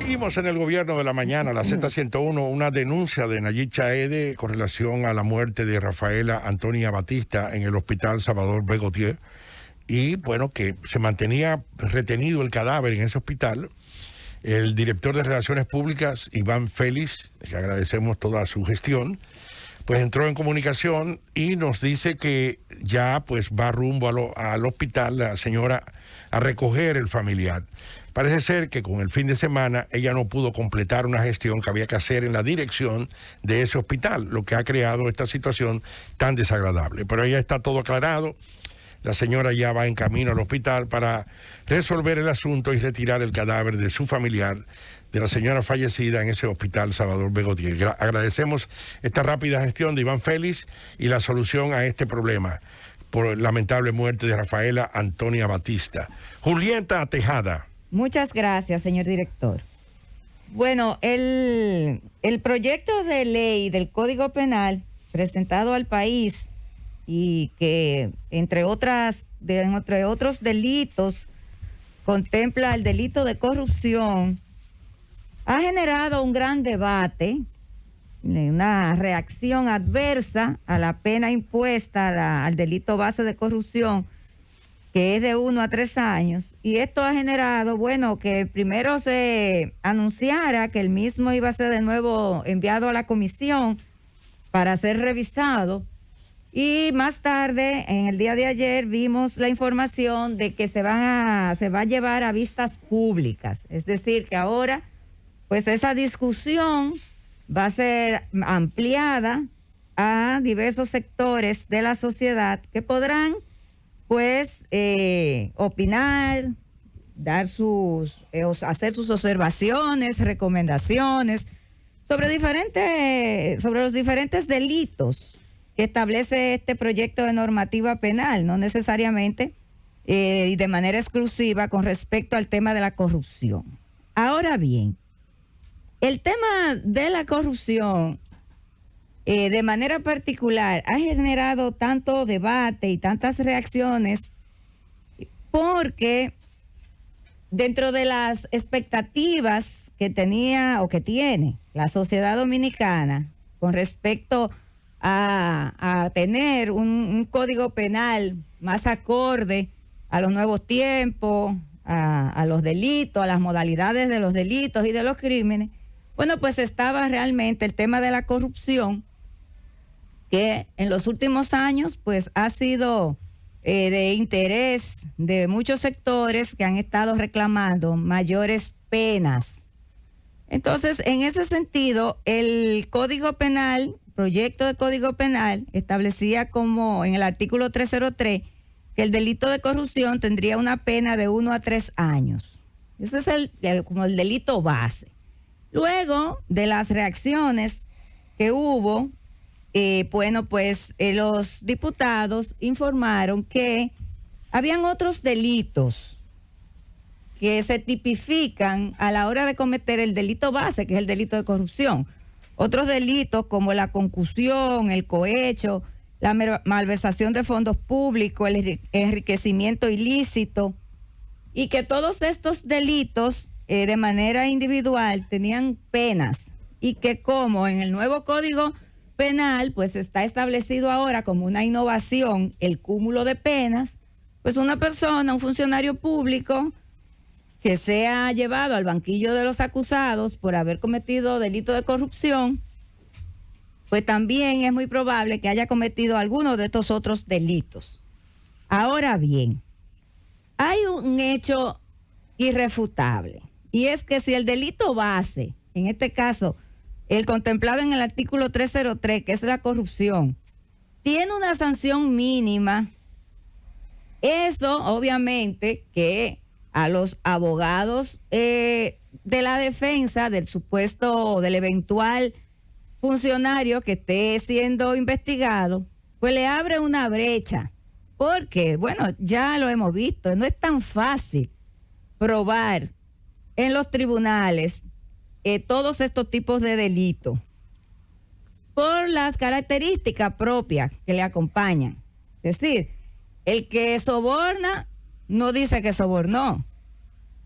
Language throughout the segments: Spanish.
Seguimos en el gobierno de la mañana, la Z101, una denuncia de Nayib Chaede con relación a la muerte de Rafaela Antonia Batista en el hospital Salvador B. Gautier. Y bueno, que se mantenía retenido el cadáver en ese hospital. El director de Relaciones Públicas, Iván Félix, que agradecemos toda su gestión, pues entró en comunicación y nos dice que ya pues va rumbo al hospital la señora a recoger el familiar. Parece ser que con el fin de semana ella no pudo completar una gestión que había que hacer en la dirección de ese hospital, lo que ha creado esta situación tan desagradable. Pero ya está todo aclarado. La señora ya va en camino al hospital para resolver el asunto y retirar el cadáver de su familiar, de la señora fallecida en ese hospital Salvador B. Gautier. Agradecemos esta rápida gestión de Iván Félix y la solución a este problema por lamentable muerte de Rafaela Antonia Batista. Julieta Tejada. Muchas gracias, señor director. Bueno, el proyecto de ley del Código Penal presentado al país y que entre otros delitos contempla el delito de corrupción, ha generado un gran debate, una reacción adversa a la pena impuesta al delito base de corrupción, que es de 1 a 3 años, y esto ha generado, bueno, que primero se anunciara que el mismo iba a ser de nuevo enviado a la comisión para ser revisado, y más tarde, en el día de ayer, vimos la información de que se va a llevar a vistas públicas, es decir, que ahora, pues esa discusión va a ser ampliada a diversos sectores de la sociedad que podrán pues opinar, hacer sus observaciones, recomendaciones sobre los diferentes delitos que establece este proyecto de normativa penal, no necesariamente y de manera exclusiva con respecto al tema de la corrupción. Ahora bien, el tema de la corrupción de manera particular ha generado tanto debate y tantas reacciones porque dentro de las expectativas que tenía o que tiene la sociedad dominicana con respecto a tener un código penal más acorde a los nuevos tiempos, a los delitos, a las modalidades de los delitos y de los crímenes, bueno, pues estaba realmente el tema de la corrupción, que en los últimos años pues ha sido de interés de muchos sectores que han estado reclamando mayores penas. Entonces, en ese sentido, el Código Penal, proyecto de Código Penal, establecía como en el artículo 303 que el delito de corrupción tendría una pena de 1 a 3 años. Ese es como el delito base. Luego de las reacciones que hubo, los diputados informaron que habían otros delitos que se tipifican a la hora de cometer el delito base, que es el delito de corrupción. Otros delitos como la concusión, el cohecho, la malversación de fondos públicos, el enriquecimiento ilícito, y que todos estos delitos de manera individual tenían penas, y que como en el nuevo Código Penal pues está establecido ahora como una innovación el cúmulo de penas, pues una persona, un funcionario público que sea llevado al banquillo de los acusados por haber cometido delito de corrupción, pues también es muy probable que haya cometido alguno de estos otros delitos. Ahora bien, hay un hecho irrefutable, y es que si el delito base, en este caso el contemplado en el artículo 303, que es la corrupción, tiene una sanción mínima, eso obviamente que a los abogados de la defensa del supuesto, del eventual funcionario que esté siendo investigado, pues le abre una brecha, porque, bueno, ya lo hemos visto, no es tan fácil probar en los tribunales todos estos tipos de delitos por las características propias que le acompañan. Es decir, el que soborna no dice que sobornó,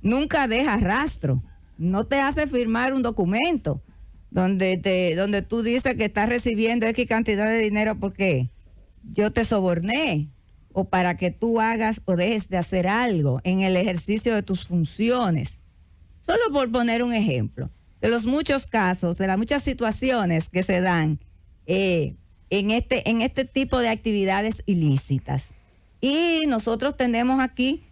nunca deja rastro, no te hace firmar un documento donde tú dices que estás recibiendo X cantidad de dinero porque yo te soborné, o para que tú hagas o dejes de hacer algo en el ejercicio de tus funciones. Solo por poner un ejemplo de los muchos casos, de las muchas situaciones que se dan en este tipo de actividades ilícitas. Y nosotros tenemos aquí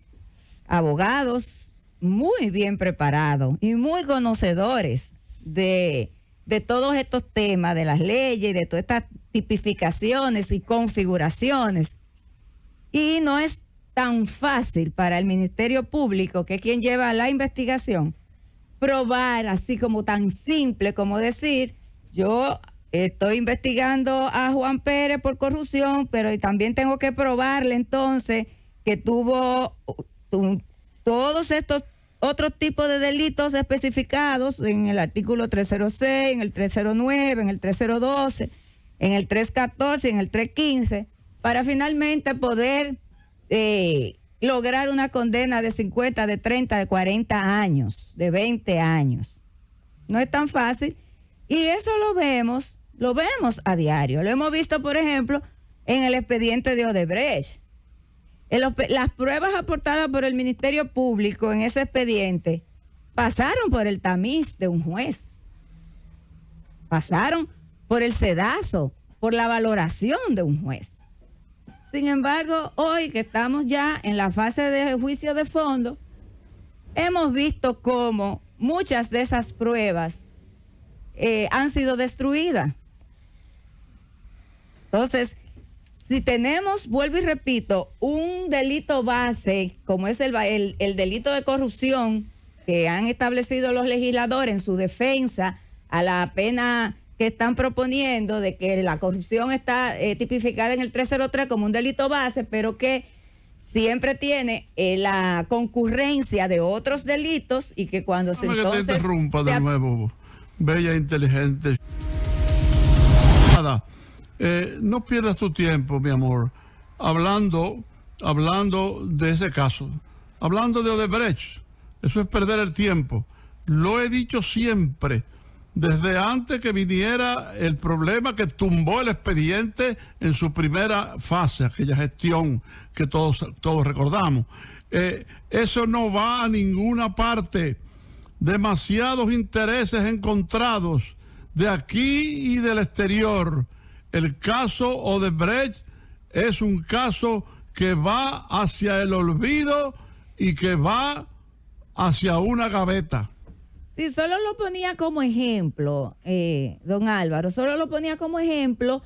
abogados muy bien preparados y muy conocedores de todos estos temas, de las leyes, de todas estas tipificaciones y configuraciones. Y no es tan fácil para el Ministerio Público, que es quien lleva la investigación, probar así como tan simple como decir, yo estoy investigando a Juan Pérez por corrupción, pero también tengo que probarle entonces que tuvo todos estos otros tipos de delitos especificados en el artículo 306, en el 309, en el 3012, en el 314, en el 315, para finalmente poder lograr una condena de 50, de 30, de 40 años, de 20 años. No es tan fácil. Y eso lo vemos a diario. Lo hemos visto, por ejemplo, en el expediente de Odebrecht. Las pruebas aportadas por el Ministerio Público en ese expediente pasaron por el tamiz de un juez. Pasaron por el sedazo, por la valoración de un juez. Sin embargo, hoy que estamos ya en la fase de juicio de fondo, hemos visto cómo muchas de esas pruebas han sido destruidas. Entonces, si tenemos, vuelvo y repito, un delito base, como es el delito de corrupción que han establecido los legisladores en su defensa a la pena que están proponiendo de que la corrupción está tipificada en el 303 como un delito base, pero que siempre tiene la concurrencia de otros delitos y que cuando se entonces... que te interrumpa de nuevo, bella inteligente. Nada, no pierdas tu tiempo, mi amor, hablando de ese caso, hablando de Odebrecht. Eso es perder el tiempo. Lo he dicho siempre, desde antes que viniera el problema que tumbó el expediente en su primera fase, aquella gestión que todos recordamos. Eso no va a ninguna parte. Demasiados intereses encontrados de aquí y del exterior. El caso Odebrecht es un caso que va hacia el olvido y que va hacia una gaveta. Sí, solo lo ponía como ejemplo, don Álvaro, solo lo ponía como ejemplo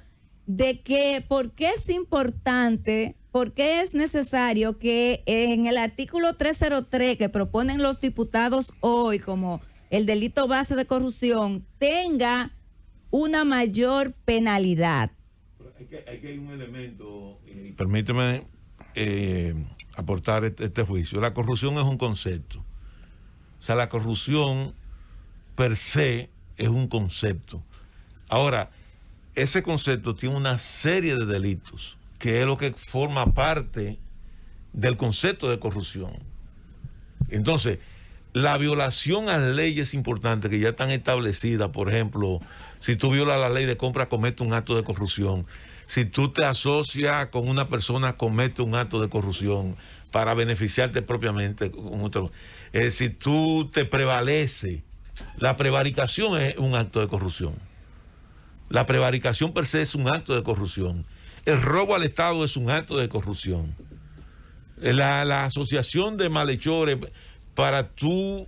de que por qué es importante, por qué es necesario que en el artículo 303 que proponen los diputados hoy como el delito base de corrupción tenga una mayor penalidad. Aquí hay un elemento, y permíteme aportar este juicio. La corrupción es un concepto. O sea, la corrupción per se es un concepto. Ahora, ese concepto tiene una serie de delitos, que es lo que forma parte del concepto de corrupción. Entonces, la violación a leyes importantes que ya están establecidas, por ejemplo, si tú violas la ley de compra, comete un acto de corrupción. Si tú te asocias con una persona, comete un acto de corrupción para beneficiarte propiamente. Si tú te prevaleces, la prevaricación es un acto de corrupción. La prevaricación per se es un acto de corrupción. El robo al Estado es un acto de corrupción. La asociación de malhechores para tú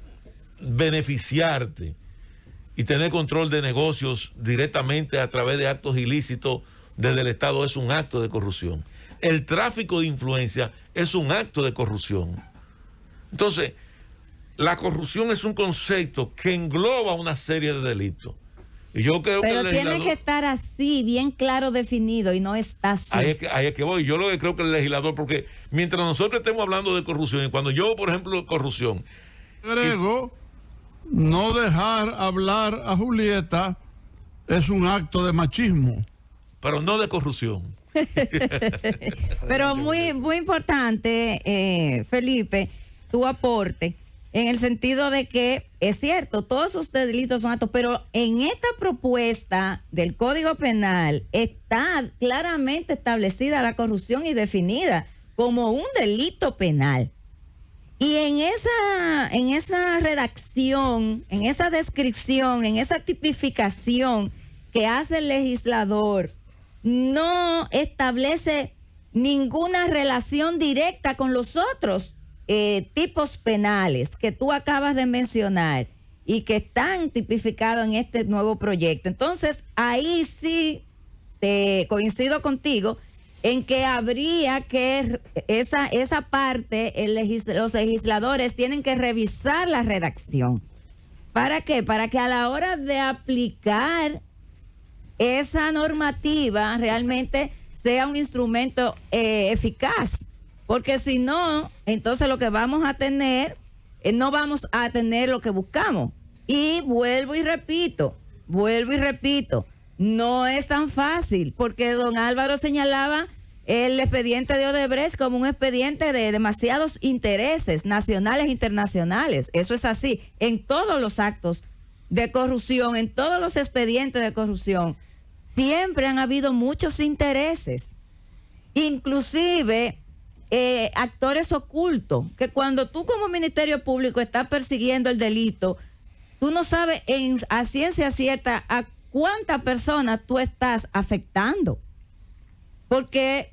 beneficiarte y tener control de negocios directamente a través de actos ilícitos desde el Estado es un acto de corrupción. El tráfico de influencia es un acto de corrupción. Entonces, la corrupción es un concepto que engloba una serie de delitos. Y yo creo pero que tiene que estar así, bien claro definido, y no está así. Ahí es que voy. Yo lo que creo que el legislador, porque mientras nosotros estemos hablando de corrupción, y cuando yo, por ejemplo, corrupción... Agrego, no dejar hablar a Julieta es un acto de machismo. Pero no de corrupción. Pero muy, muy importante, Felipe, tu aporte. en el sentido de que es cierto, todos esos delitos son actos, pero en esta propuesta del Código Penal está claramente establecida la corrupción y definida como un delito penal. Y en esa redacción, en esa descripción, en esa tipificación que hace el legislador, no establece ninguna relación directa con los otros tipos penales que tú acabas de mencionar y que están tipificados en este nuevo proyecto. Entonces, ahí sí te coincido contigo en que habría que esa parte, los legisladores tienen que revisar la redacción. ¿Para qué? Para que a la hora de aplicar esa normativa realmente sea un instrumento eficaz, porque si no, entonces lo que vamos a tener, no vamos a tener lo que buscamos. Y vuelvo y repito, no es tan fácil, porque don Álvaro señalaba el expediente de Odebrecht como un expediente de demasiados intereses nacionales e internacionales. Eso es así, en todos los actos de corrupción, en todos los expedientes de corrupción, siempre han habido muchos intereses, inclusive actores ocultos, que cuando tú como Ministerio Público estás persiguiendo el delito, tú no sabes a ciencia cierta a cuántas personas tú estás afectando, porque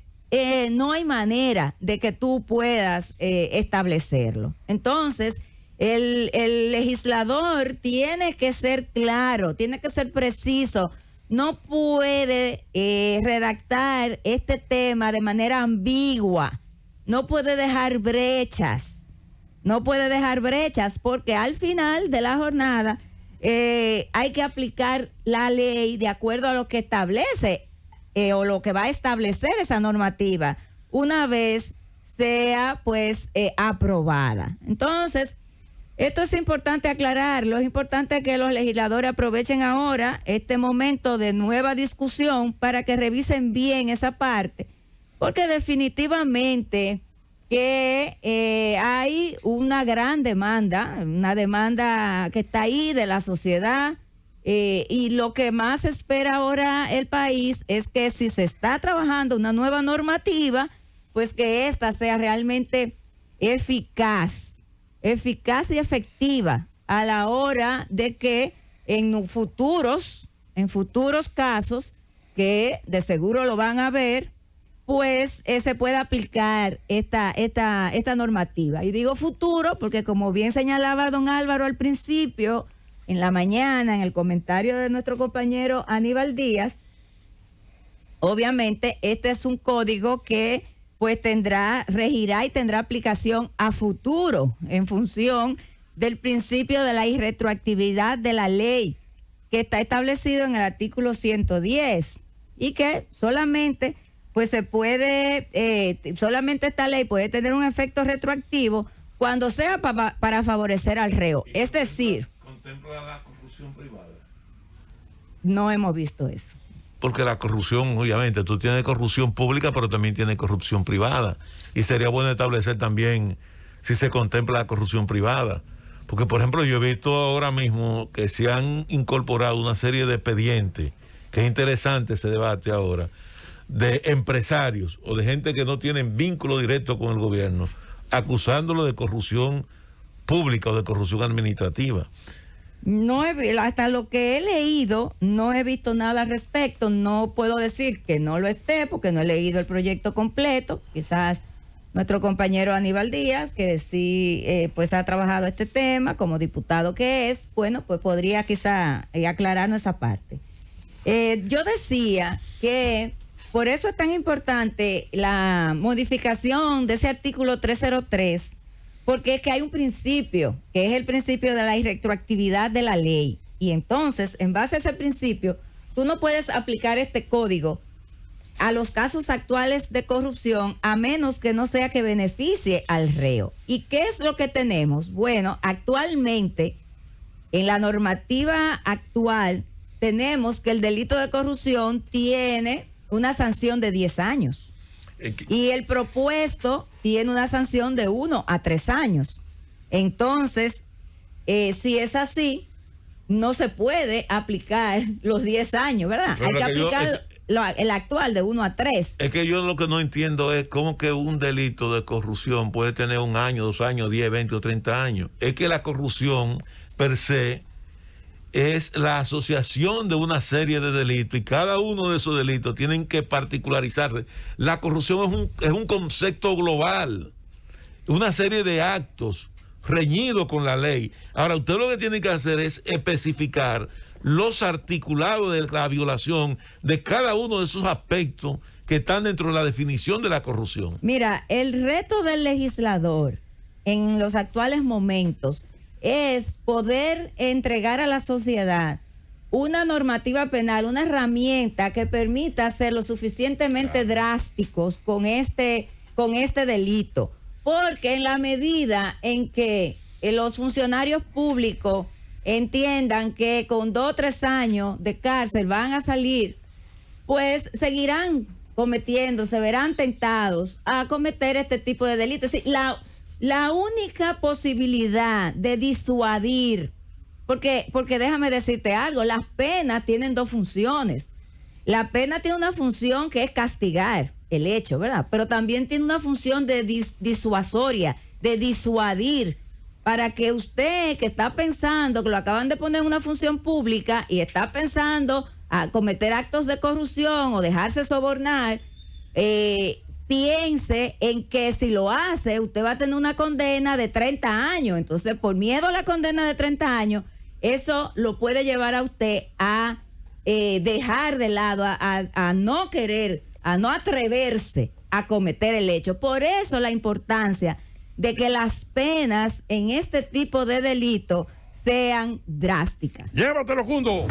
no hay manera de que tú puedas establecerlo. Entonces, el legislador tiene que ser claro, tiene que ser preciso. No puede redactar este tema de manera ambigua. No puede dejar brechas. Porque al final de la jornada hay que aplicar la ley de acuerdo a lo que establece o lo que va a establecer esa normativa una vez sea pues aprobada. Entonces, esto es importante aclararlo, es importante que los legisladores aprovechen ahora este momento de nueva discusión para que revisen bien esa parte, porque definitivamente que hay una gran demanda, una demanda que está ahí de la sociedad, y lo que más espera ahora el país es que si se está trabajando una nueva normativa, pues que ésta sea realmente eficaz y efectiva a la hora de que en futuros casos, que de seguro lo van a ver, pues se pueda aplicar esta normativa. Y digo futuro porque, como bien señalaba don Álvaro al principio, en la mañana, en el comentario de nuestro compañero Aníbal Díaz, obviamente este es un código que pues regirá y tendrá aplicación a futuro en función del principio de la irretroactividad de la ley que está establecido en el artículo 110 y que solamente pues solamente esta ley puede tener un efecto retroactivo cuando sea para favorecer al reo. Es decir, ¿contempla la corrupción privada? No hemos visto eso. Porque la corrupción, obviamente, tú tienes corrupción pública, pero también tienes corrupción privada. Y sería bueno establecer también si se contempla la corrupción privada. Porque, por ejemplo, yo he visto ahora mismo que se han incorporado una serie de expedientes, que es interesante ese debate ahora, de empresarios o de gente que no tienen vínculo directo con el gobierno, acusándolo de corrupción pública o de corrupción administrativa. Hasta lo que he leído, no he visto nada al respecto. No puedo decir que no lo esté, porque no he leído el proyecto completo. Quizás nuestro compañero Aníbal Díaz, que sí pues ha trabajado este tema como diputado que es, bueno, pues podría quizá aclararnos esa parte. Yo decía que por eso es tan importante la modificación de ese artículo 303, porque es que hay un principio, que es el principio de la irretroactividad de la ley. Y entonces, en base a ese principio, tú no puedes aplicar este código a los casos actuales de corrupción a menos que no sea que beneficie al reo. ¿Y qué es lo que tenemos? Bueno, actualmente, en la normativa actual, tenemos que el delito de corrupción tiene una sanción de 10 años. Y el propuesto tiene una sanción de 1 a 3 años. Entonces, si es así, no se puede aplicar los 10 años, ¿verdad? Pero hay que aplicar el actual de 1 a 3. Es que yo lo que no entiendo es cómo que un delito de corrupción puede tener 1 año, 2 años, 10, 20 o 30 años. Es que la corrupción per se es la asociación de una serie de delitos y cada uno de esos delitos tienen que particularizarse. La corrupción es un concepto global, una serie de actos reñidos con la ley. Ahora, usted lo que tiene que hacer es especificar los articulados de la violación de cada uno de esos aspectos que están dentro de la definición de la corrupción. Mira, el reto del legislador en los actuales momentos es poder entregar a la sociedad una normativa penal, una herramienta que permita ser lo suficientemente drásticos con este delito. Porque en la medida en que los funcionarios públicos entiendan que con 2 o 3 años de cárcel van a salir, pues seguirán cometiendo, se verán tentados a cometer este tipo de delitos. La única posibilidad de disuadir, porque déjame decirte algo, las penas tienen 2 funciones. La pena tiene una función que es castigar el hecho, ¿verdad? Pero también tiene una función de disuasoria, de disuadir, para que usted que está pensando, que lo acaban de poner en una función pública y está pensando a cometer actos de corrupción o dejarse sobornar, piense en que si lo hace, usted va a tener una condena de 30 años. Entonces, por miedo a la condena de 30 años, eso lo puede llevar a usted a dejar de lado, a no querer, a no atreverse a cometer el hecho. Por eso la importancia de que las penas en este tipo de delito sean drásticas. Llévatelo, Cundo.